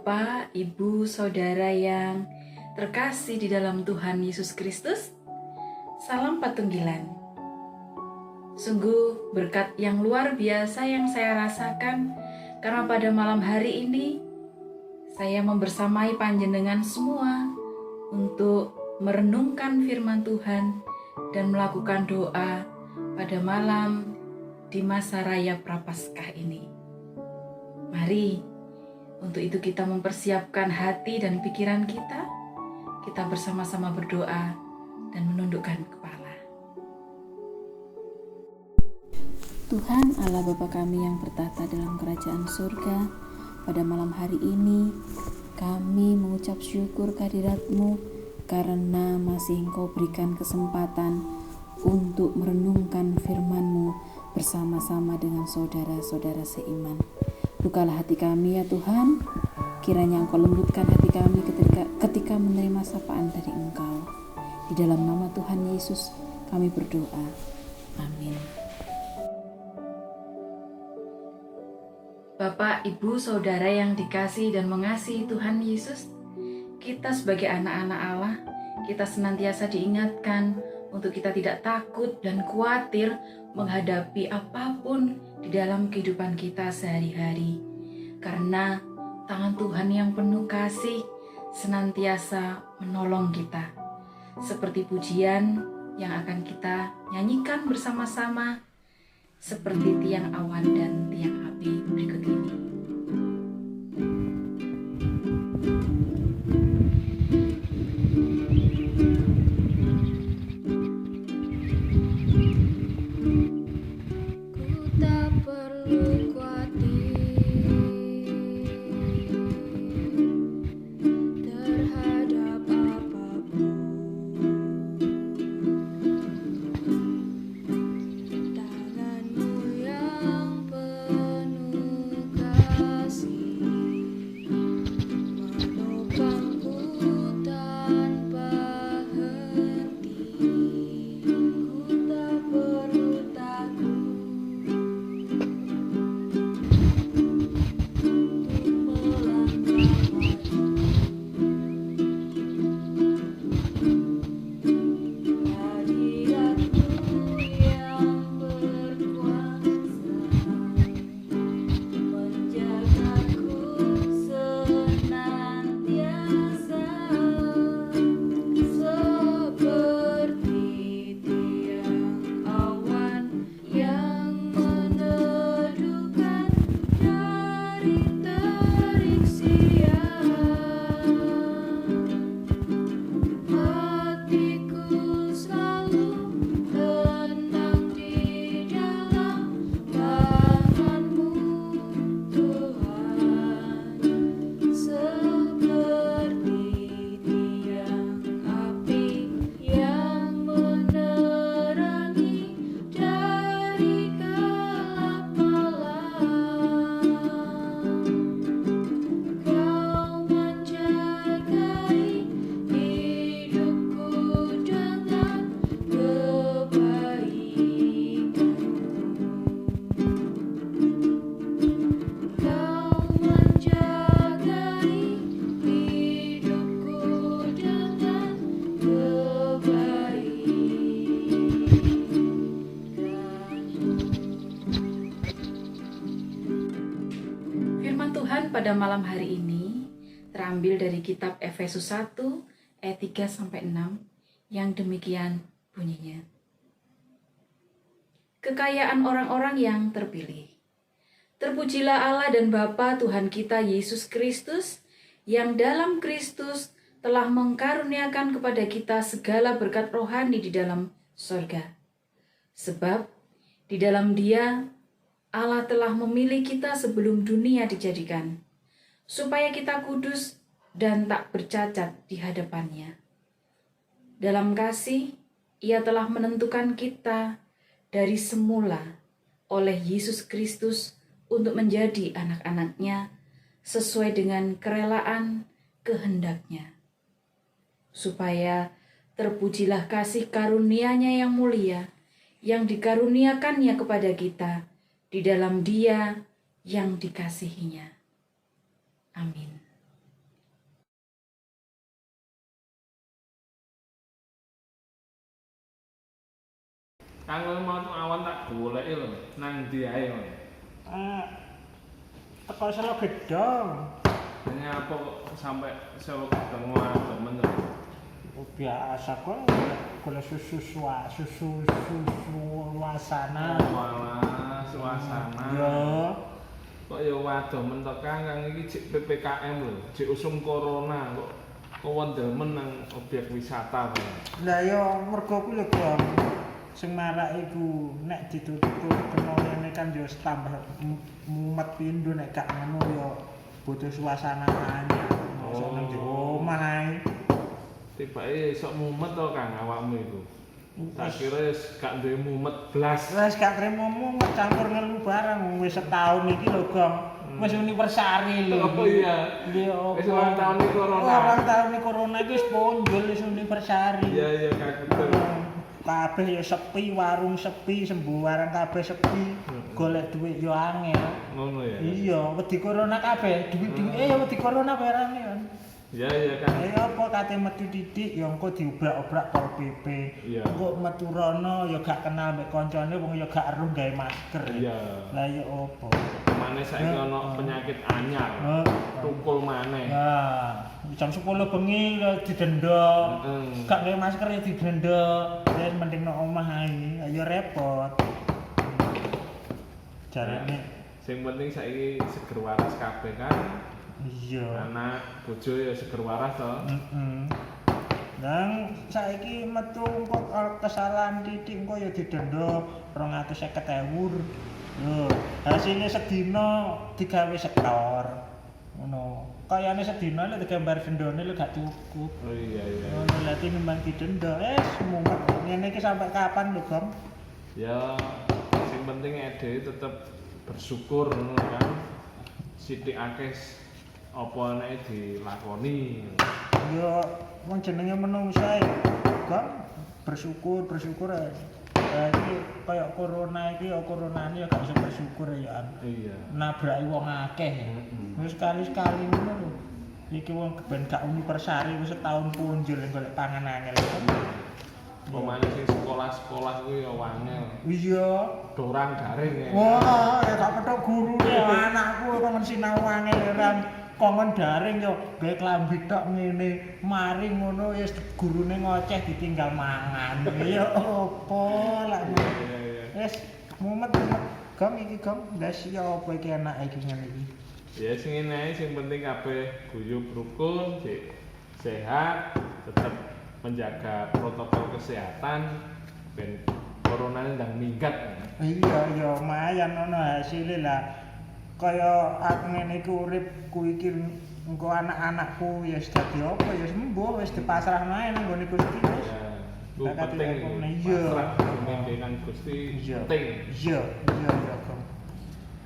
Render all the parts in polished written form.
Bapak, Ibu, Saudara yang terkasih di dalam Tuhan Yesus Kristus, salam patunggilan. Sungguh berkat yang luar biasa yang saya rasakan karena pada malam hari ini saya membersamai panjenengan semua untuk merenungkan firman Tuhan dan melakukan doa pada malam di masa raya Prapaskah ini. Mari, untuk itu kita mempersiapkan hati dan pikiran kita bersama-sama berdoa dan menundukkan kepala. Tuhan Allah Bapa kami yang bertata dalam kerajaan surga, pada malam hari ini kami mengucap syukur kehadirat-Mu karena masih Engkau berikan kesempatan untuk merenungkan firman-Mu bersama-sama dengan saudara-saudara seiman. Bukalah hati kami ya Tuhan, kiranya Engkau lembutkan hati kami ketika menerima sapaan dari Engkau. Di dalam nama Tuhan Yesus kami berdoa. Amin. Bapak, Ibu, Saudara yang dikasihi dan mengasihi Tuhan Yesus, kita sebagai anak-anak Allah, kita senantiasa diingatkan untuk kita tidak takut dan khawatir menghadapi apapun di dalam kehidupan kita sehari-hari. Karena tangan Tuhan yang penuh kasih senantiasa menolong kita. Seperti pujian yang akan kita nyanyikan bersama-sama, seperti tiang awan dan tiang api berikut ini. Pada malam hari ini terambil dari kitab Efesus 1 ayat 3-6 yang demikian bunyinya. Kekayaan orang-orang yang terpilih. Terpujilah Allah dan Bapa Tuhan kita Yesus Kristus yang dalam Kristus telah mengkaruniakan kepada kita segala berkat rohani di dalam sorga. Sebab di dalam Dia Allah telah memilih kita sebelum dunia dijadikan, supaya kita kudus dan tak bercacat di hadapan-Nya. Dalam kasih, Ia telah menentukan kita dari semula oleh Yesus Kristus untuk menjadi anak-anak-Nya sesuai dengan kerelaan kehendak-Nya, supaya terpujilah kasih karunia-Nya yang mulia, yang dikaruniakan-Nya kepada kita di dalam Dia yang dikasihi-Nya. Amin. Kanggo mau awan tak goleki lho. Nang ndi ae ngono. Teko Selo Gedong. Ini apa kok sampai Selo Gedong temen to? Biasa kok golek susu suasana. Malah suasana. Yo. Kok ya waduh mentok Kang iki jek PPKM lho, jek usum corona kok wondelmen nang objek wisata to. Lah yo mergo kuwi lho, Bang. Sing marak iku nek ditutup kena ngene kan yo tambah mumet pindho nek gak ngono yo butuh suasana anyar. Mosok nang jero omah ae. Tibake sok mumet to Kang awakmu iku. Tak kira wis gak duwe mumet blas. Wes gak trimo mumet campur ngelu barang wis setahun iki lho, Gong. Wis universari lho. Oh iya. Iya, Wis ulang tahun iki corona. Ulang tahun iki corona iki wis ponjol wis universari. Iya Kang betul. Kabeh ya sepi, warung sepi, sembarang kabeh sepi. Golek duit yo angel. Ngono ya. Iya, wedi corona kabeh, duit-duwike ya wedi corona barane kan. Iya Kang. Ayo apa kate metu titik ya engko diobrak-obrak Pol PP. Iya. Engko metu rono ya gak kenal mek kancane wong ya gak eruh gawe masker. Iya. Lah ya opo. Mane saiki ana penyakit anyar. Tukul maneh. Nah, jam 10 bengi ya didenda. Gak gawe masker ya didenda. Wis mending nang omah ae. Ya repot. Jarene Sing penting saiki seger waras kabeh kan. iya. Anak bojo ya seger waras to. Nang saiki metu engko kesalahan titik engko ya didenda 250.000. Lho, hasilnya sedina digawe setor. Ngono. Kayane sedina lek digambar dendane lek gak cukup. Oh iya. Ngono lha timbang didenda mumet. Ngene iki sampai kapan lho, Gom? Ya sing penting dhewe tetep bersyukur ngono kan. Sithik akeh apa anake dilakoni. Ya wong jenenge menungsa Gom bersyukur ae. Iki kaya corona iki ya coronane ya gak iso bersyukur ya. Iya. Nabraki wong akeh. Wis sekali-sekali ngono lho. Iki wong ben gak universari wis setahun punjul golek pangan angel. Pemane sing sekolah-sekolah kuwi ya wangel. Iya. Dorang daring ya. Wah, ya gak petok gurune anakku kok sinau angel ran kongen daring yo gawe klambi tok ngene. Mari ngono ya gurune ngoceh ditinggal mangan. Ya opo lak. Wis mumet. Gom iki Gom, ndas ya apa iki anak iki ngene iki. Ya sing ngene ae sing penting kabeh guyub rukun, sehat, tetap menjaga protokol kesehatan ben coronane ndang minggat. Iya ya lumayan ono hasile lah. Kaya aku ngene iki urip ku iki engko anak-anakku ya wis dadi apa ya sembuh wis dipasrahno ae nang gone Gusti wis. Ku penting iki. Pasrah nang Gusti penting. Iya kok.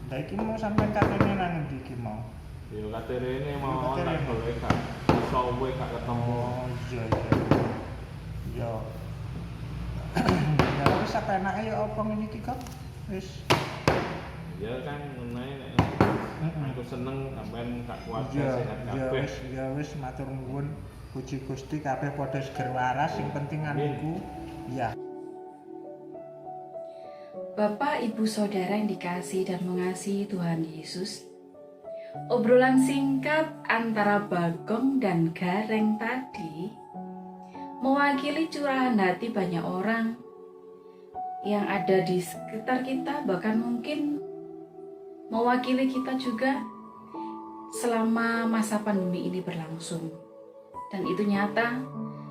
Lah iki mau sampean katene nang endi iki mau? Ya katerene mau Katerene. tak golek gak iso wae gak ketemu. Oh iya. Ya. Ya wis sak enake ya apa ngene iki kok. Wis. Ya kan menae nek aku seneng sampean gak kuat Iya, sehat kabeh. ya wis matur nuwun. Puji Gusti kabeh padha seger waras sing penting iku. Iya. Bapak, Ibu, Saudara yang dikasihi dan mengasihi Tuhan Yesus, obrolan singkat antara Bagong dan Gareng tadi mewakili curahan hati banyak orang yang ada di sekitar kita, bahkan mungkin mewakili kita juga selama masa pandemi ini berlangsung. Dan itu nyata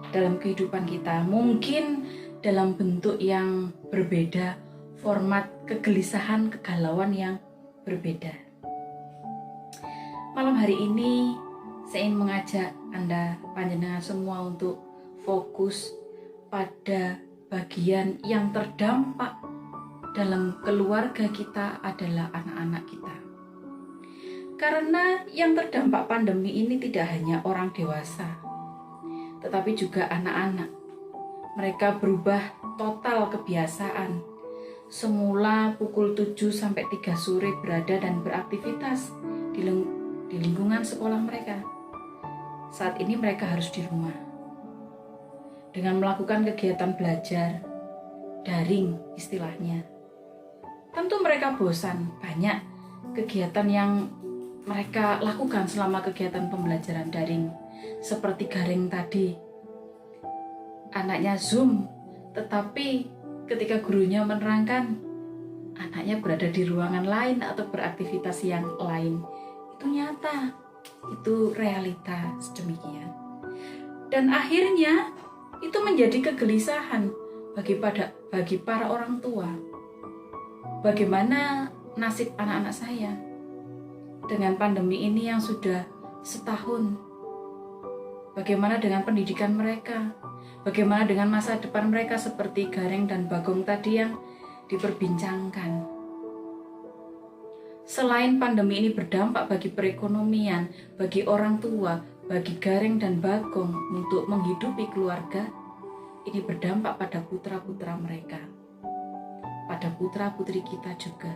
dalam kehidupan kita, mungkin dalam bentuk yang berbeda, format kegelisahan, kegalauan yang berbeda. Malam hari ini saya ingin mengajak Anda panjenengan semua untuk fokus pada bagian yang terdampak dalam keluarga kita adalah anak-anak kita. Karena yang terdampak pandemi ini tidak hanya orang dewasa, tetapi juga anak-anak. Mereka berubah total kebiasaan. Semula pukul 7 sampai 3 sore berada dan beraktivitas di lingkungan sekolah mereka. Saat ini mereka harus di rumah. Dengan melakukan kegiatan belajar daring istilahnya. Tentu mereka bosan, banyak kegiatan yang mereka lakukan selama kegiatan pembelajaran daring. Seperti Gareng tadi, anaknya Zoom, tetapi ketika gurunya menerangkan, anaknya berada di ruangan lain atau beraktivitas yang lain. Itu nyata, itu realita sedemikian. Dan akhirnya itu menjadi kegelisahan bagi para orang tua. Bagaimana nasib anak-anak saya dengan pandemi ini yang sudah setahun? Bagaimana dengan pendidikan mereka? Bagaimana dengan masa depan mereka seperti Gareng dan Bagong tadi yang diperbincangkan? Selain pandemi ini berdampak bagi perekonomian, bagi orang tua, bagi Gareng dan Bagong untuk menghidupi keluarga, ini berdampak pada putra-putra mereka, pada putra-putri kita juga.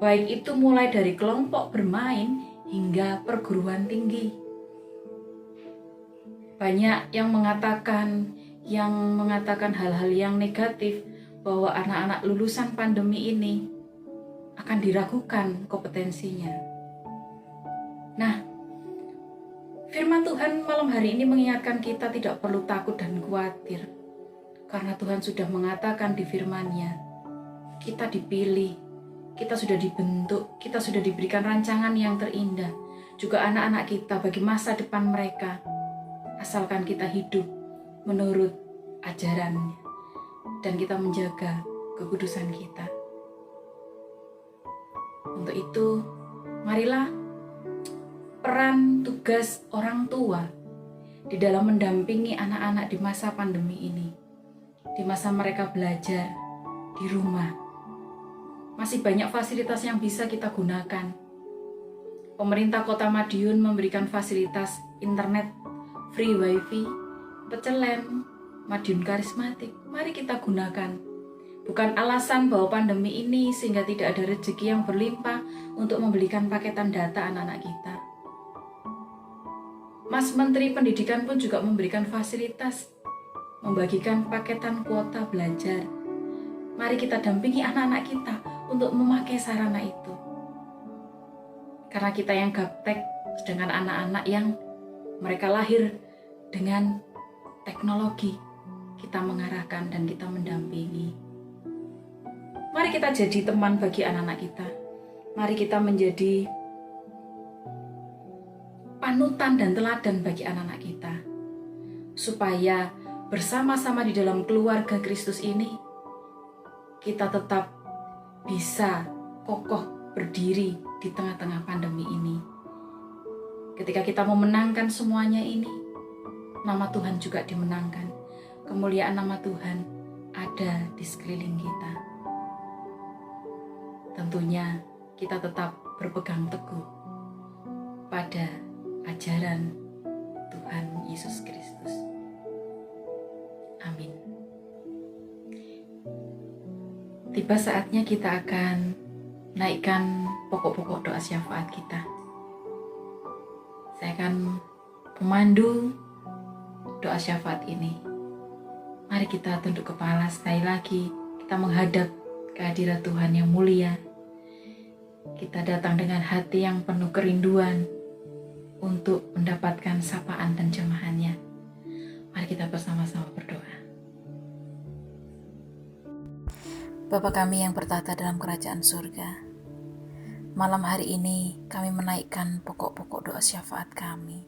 Baik itu mulai dari kelompok bermain hingga perguruan tinggi. Banyak yang mengatakan hal-hal yang negatif bahwa anak-anak lulusan pandemi ini akan diragukan kompetensinya. Nah, firman Tuhan malam hari ini mengingatkan kita tidak perlu takut dan khawatir. Karena Tuhan sudah mengatakan di firman-Nya, kita dipilih, kita sudah dibentuk, kita sudah diberikan rancangan yang terindah. Juga anak-anak kita bagi masa depan mereka. Asalkan kita hidup menurut ajaran-Nya dan kita menjaga kekudusan kita. Untuk itu, marilah peran tugas orang tua di dalam mendampingi anak-anak di masa pandemi ini. Di masa mereka belajar di rumah, masih banyak fasilitas yang bisa kita gunakan. Pemerintah Kota Madiun memberikan fasilitas internet, free wifi, pecel lem, Madiun Karismatik. Mari kita gunakan. Bukan alasan bahwa pandemi ini sehingga tidak ada rezeki yang berlimpah untuk membelikan paketan data anak-anak kita. Mas Menteri Pendidikan pun juga memberikan fasilitas, membagikan paketan kuota belajar. Mari kita dampingi anak-anak kita untuk memakai sarana itu. Karena kita yang gaptek, sedangkan anak-anak yang mereka lahir dengan teknologi, kita mengarahkan dan kita mendampingi. Mari kita jadi teman bagi anak-anak kita. Mari kita menjadi panutan dan teladan bagi anak-anak kita. Supaya bersama-sama di dalam keluarga Kristus ini, kita tetap bisa kokoh berdiri di tengah-tengah pandemi ini. Ketika kita memenangkan semuanya ini, nama Tuhan juga dimenangkan. Kemuliaan nama Tuhan ada di sekeliling kita. Tentunya kita tetap berpegang teguh pada ajaran Tuhan Yesus Kristus. Amin. Tiba saatnya kita akan naikkan pokok-pokok doa syafaat kita. Saya akan memandu doa syafaat ini. Mari kita tunduk kepala sekali lagi. Kita menghadap kehadirat Tuhan yang mulia. Kita datang dengan hati yang penuh kerinduan untuk mendapatkan sapaan dan jemahannya. Mari kita bersama-sama berdoa. Bapa kami yang bertata dalam kerajaan surga, malam hari ini kami menaikkan pokok-pokok doa syafaat kami.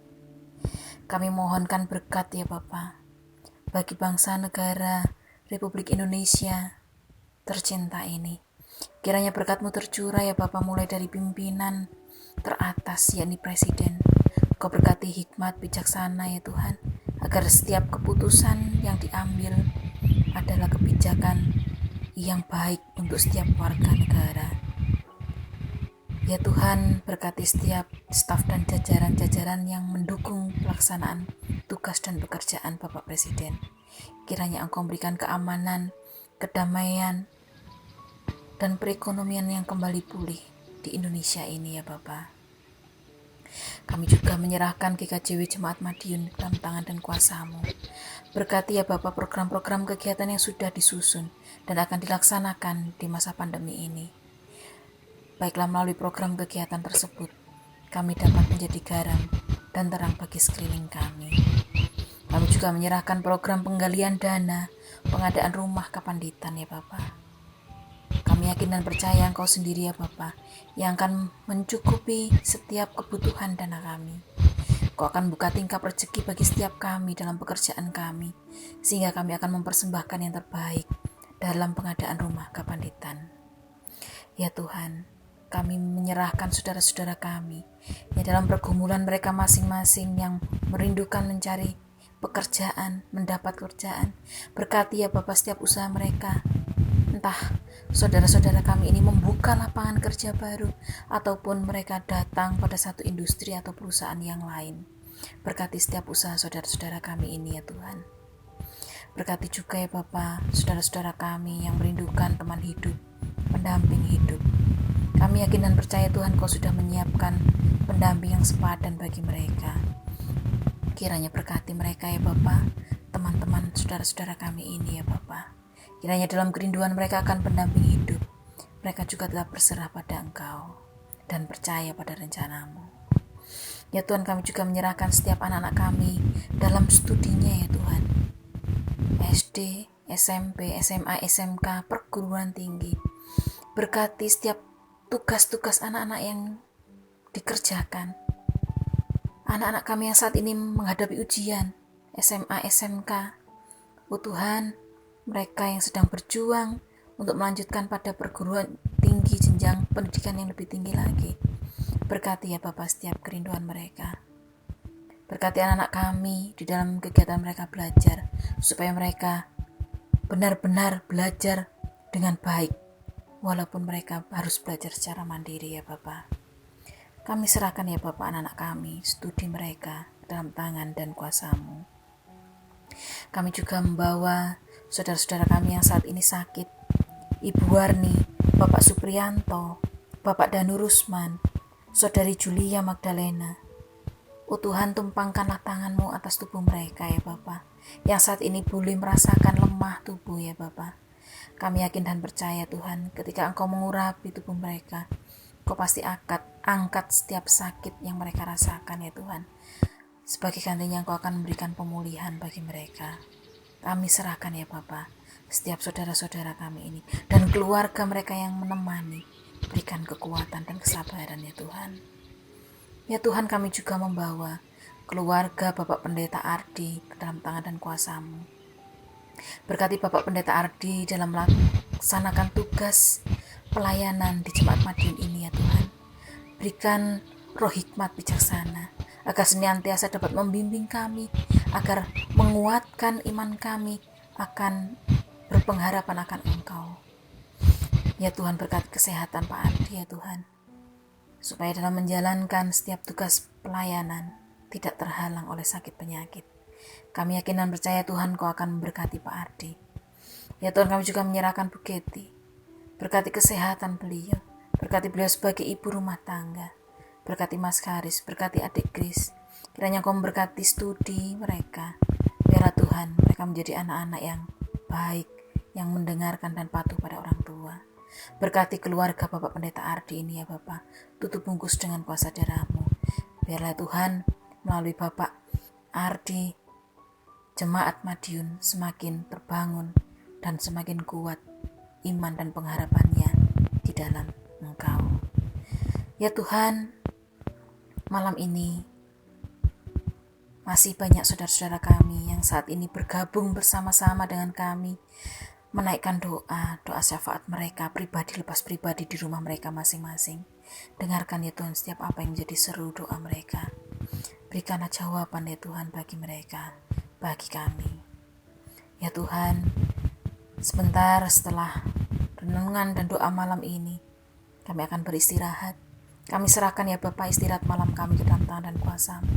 Kami mohonkan berkat ya Bapa, bagi bangsa negara Republik Indonesia tercinta ini. Kiranya berkat-Mu tercurah ya Bapa, mulai dari pimpinan teratas yakni Presiden. Kau berkati hikmat bijaksana ya Tuhan, agar setiap keputusan yang diambil adalah kebijakan yang baik untuk setiap warga negara. Ya Tuhan, berkati setiap staf dan jajaran-jajaran yang mendukung pelaksanaan tugas dan pekerjaan Bapak Presiden. Kiranya Engkau memberikan keamanan, kedamaian, dan perekonomian yang kembali pulih di Indonesia ini ya Bapak. Kami juga menyerahkan GKJW Jemaat Madiun dalam tangan dan kuasa-Mu. Berkati ya Bapak program-program kegiatan yang sudah disusun dan akan dilaksanakan di masa pandemi ini. Baiklah melalui program kegiatan tersebut, kami dapat menjadi garam dan terang bagi sekeliling kami. Kami juga menyerahkan program penggalian dana, pengadaan rumah kepanditan ya Bapak. Kami yakin dan percaya Engkau sendiri ya Bapak, yang akan mencukupi setiap kebutuhan dana kami. Engkau akan buka tingkap rezeki bagi setiap kami dalam pekerjaan kami, sehingga kami akan mempersembahkan yang terbaik dalam pengadaan rumah kepanditan. Ya Tuhan, kami menyerahkan saudara-saudara kami yang dalam pergumulan mereka masing-masing yang merindukan mencari pekerjaan, mendapat pekerjaan. Berkati ya Bapak setiap usaha mereka. Entah saudara-saudara kami ini membuka lapangan kerja baru ataupun mereka datang pada satu industri atau perusahaan yang lain. Berkati setiap usaha saudara-saudara kami ini ya Tuhan. Berkati juga ya Bapak saudara-saudara kami yang merindukan teman hidup, pendamping hidup. Kami yakin dan percaya Tuhan Kau sudah menyiapkan pendamping yang sepadan bagi mereka. Kiranya berkati mereka ya Bapa, teman-teman saudara-saudara kami ini ya Bapa. Kiranya dalam kerinduan mereka akan pendamping hidup, mereka juga tetap berserah pada Engkau dan percaya pada rencana-Mu. Ya Tuhan, kami juga menyerahkan setiap anak-anak kami dalam studinya ya Tuhan. SD, SMP, SMA, SMK, perguruan tinggi. Berkati setiap tugas-tugas anak-anak yang dikerjakan. Anak-anak kami yang saat ini menghadapi ujian SMA, SMK. Oh Tuhan, mereka yang sedang berjuang untuk melanjutkan pada perguruan tinggi jenjang pendidikan yang lebih tinggi lagi. Berkati ya Bapak setiap kerinduan mereka. Berkati anak-anak kami di dalam kegiatan mereka belajar, supaya mereka benar-benar belajar dengan baik. Walaupun mereka harus belajar secara mandiri ya Bapak. Kami serahkan ya Bapak anak-anak kami, studi mereka dalam tangan dan kuasa-Mu. Kami juga membawa saudara-saudara kami yang saat ini sakit. Ibu Warni, Bapak Supriyanto, Bapak Danu Rusman, Saudari Julia Magdalena. Oh Tuhan, tumpangkanlah tangan-Mu atas tubuh mereka ya Bapak, yang saat ini boleh merasakan lemah tubuh ya Bapak. Kami yakin dan percaya Tuhan, ketika Engkau mengurapi tubuh mereka, Engkau pasti angkat setiap sakit yang mereka rasakan ya Tuhan. Sebagai gantinya Engkau akan memberikan pemulihan bagi mereka. Kami serahkan ya Bapa setiap saudara-saudara kami ini dan keluarga mereka yang menemani. Berikan kekuatan dan kesabaran ya Tuhan. Ya Tuhan, kami juga membawa keluarga Bapak Pendeta Ardi ke dalam tangan dan kuasa-Mu. Berkati Bapak Pendeta Ardi dalam melaksanakan tugas pelayanan di Jemaat Madiun ini ya Tuhan. Berikan roh hikmat bijaksana, agar senantiasa dapat membimbing kami, agar menguatkan iman kami akan berpengharapan akan Engkau. Ya Tuhan, berkati kesehatan Pak Ardi ya Tuhan, supaya dalam menjalankan setiap tugas pelayanan tidak terhalang oleh sakit penyakit. Kami yakin dan percaya Tuhan Kau akan memberkati Pak Ardi. Ya Tuhan, kami juga menyerahkan Bu Keti. Berkati kesehatan beliau, berkati beliau sebagai ibu rumah tangga, berkati Mas Karis, berkati adik Kris. Kiranya Kau memberkati studi mereka. Biarlah Tuhan mereka menjadi anak-anak yang baik, yang mendengarkan dan patuh pada orang tua. Berkati keluarga Bapak Pendeta Ardi ini ya Bapak, tutup bungkus dengan kuasa darah-Mu. Biarlah Tuhan melalui Bapak Ardi, Jemaat Madiun semakin terbangun dan semakin kuat iman dan pengharapannya di dalam Engkau. Ya Tuhan, malam ini masih banyak saudara-saudara kami yang saat ini bergabung bersama-sama dengan kami menaikkan doa syafaat mereka pribadi lepas pribadi di rumah mereka masing-masing. Dengarkan ya Tuhan setiap apa yang menjadi seru doa mereka. Berikanlah jawaban ya Tuhan bagi mereka, bagi kami. Ya Tuhan, sebentar setelah renungan dan doa malam ini, kami akan beristirahat. Kami serahkan ya Bapak istirahat malam kami ke dalam tangan dan kuasa-Mu.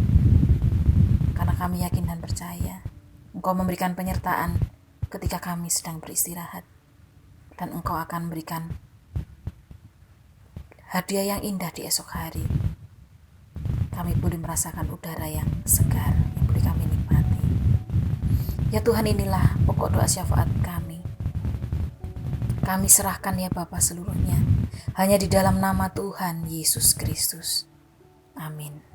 Karena kami yakin dan percaya Engkau memberikan penyertaan ketika kami sedang beristirahat. Dan Engkau akan memberikan hadiah yang indah di esok hari. Kami boleh merasakan udara yang segar yang boleh kami nikmati. Ya Tuhan, inilah pokok doa syafaat kami. Kami serahkan ya Bapa seluruhnya, hanya di dalam nama Tuhan Yesus Kristus. Amin.